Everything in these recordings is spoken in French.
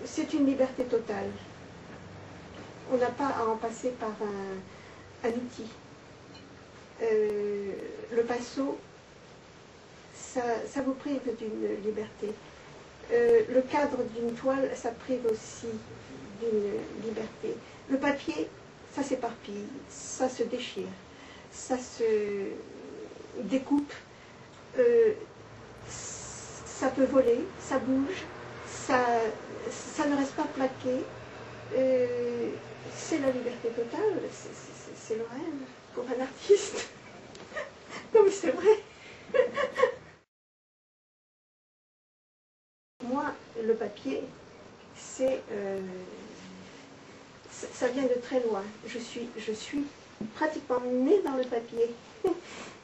c'est une liberté totale. On n'a pas à en passer par un outil. Le pinceau, ça vous prive d'une liberté. Le cadre d'une toile, ça prive aussi d'une liberté. Le papier, ça s'éparpille, ça se déchire, ça se découpe, ça peut voler, ça bouge, ça ne reste pas plaqué. C'est la liberté totale, c'est le rêve pour un artiste. Non mais c'est vrai. Moi, le papier, ça vient de très loin. Je suis pratiquement née dans le papier.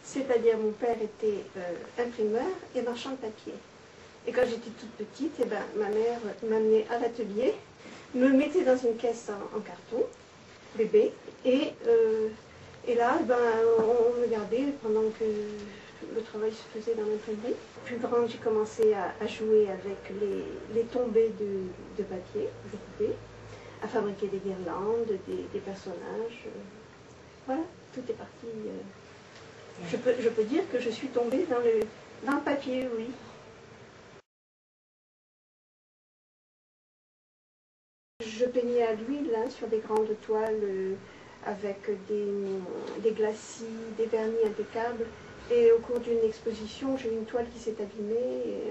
C'est-à-dire mon père était imprimeur et marchand de papier. Et quand j'étais toute petite, eh ben, ma mère m'amenait à l'atelier, me mettait dans une caisse en carton, bébé, et là, ben, on me gardait pendant que le travail se faisait dans l'imprimerie. Plus grande, j'ai commencé à jouer avec les tombées de papier, découpées, à fabriquer des guirlandes, des personnages. Voilà, tout est parti. Je peux dire que je suis tombée dans le papier, oui. Je peignais à l'huile sur des grandes toiles avec des glacis, des vernis impeccables. Et au cours d'une exposition, j'ai eu une toile qui s'est abîmée,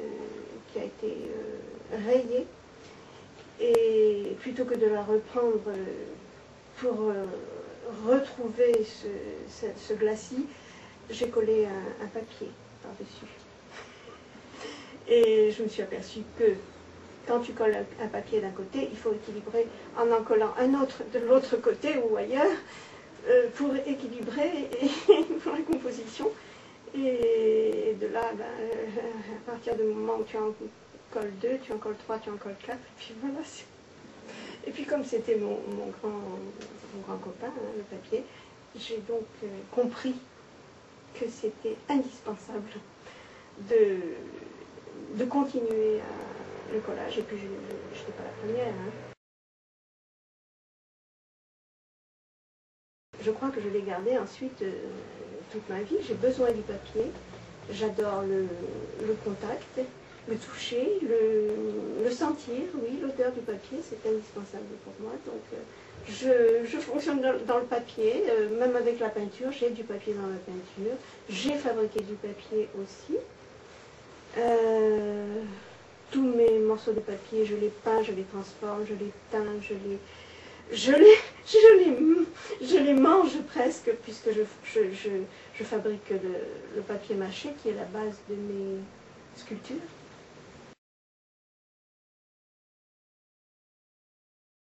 qui a été rayée. Et plutôt que de la reprendre pour retrouver ce glacis, j'ai collé un papier par-dessus. Et je me suis aperçue que quand tu colles un papier d'un côté, il faut équilibrer en collant un autre de l'autre côté ou ailleurs pour équilibrer et pour la composition. Et de là, ben, à partir du moment où tu en colles 2, tu en colles 3, tu en colles 4, et puis voilà. Et puis comme c'était mon grand copain, hein, le papier, j'ai donc compris que c'était indispensable de continuer le collage. Et puis je n'étais pas la première. Hein. Je crois que je l'ai gardé ensuite toute ma vie. J'ai besoin du papier. J'adore le contact, le toucher, le sentir. Oui, l'odeur du papier, c'est indispensable pour moi. Donc je fonctionne dans le papier, même avec la peinture. J'ai du papier dans la peinture. J'ai fabriqué du papier aussi. Tous mes morceaux de papier, je les peins, je les transforme, je les teins, je les mange presque, puisque je fabrique le papier mâché, qui est la base de mes sculptures.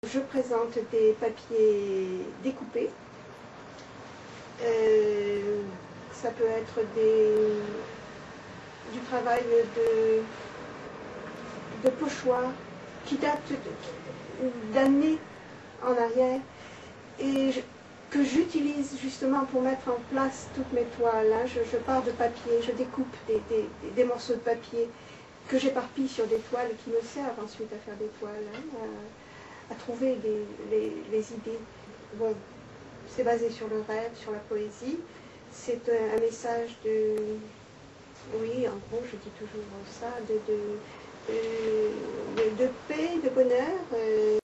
Je présente des papiers découpés. Ça peut être du travail de pochoirs qui datent d'années en arrière et que j'utilise justement pour mettre en place toutes mes toiles. Hein. Je pars de papier, je découpe des morceaux de papier que j'éparpille sur des toiles et qui me servent ensuite à faire des toiles, hein, à trouver les idées. Bon, c'est basé sur le rêve, sur la poésie. C'est un message de... Oui, en gros, je dis toujours ça, de paix, de bonheur.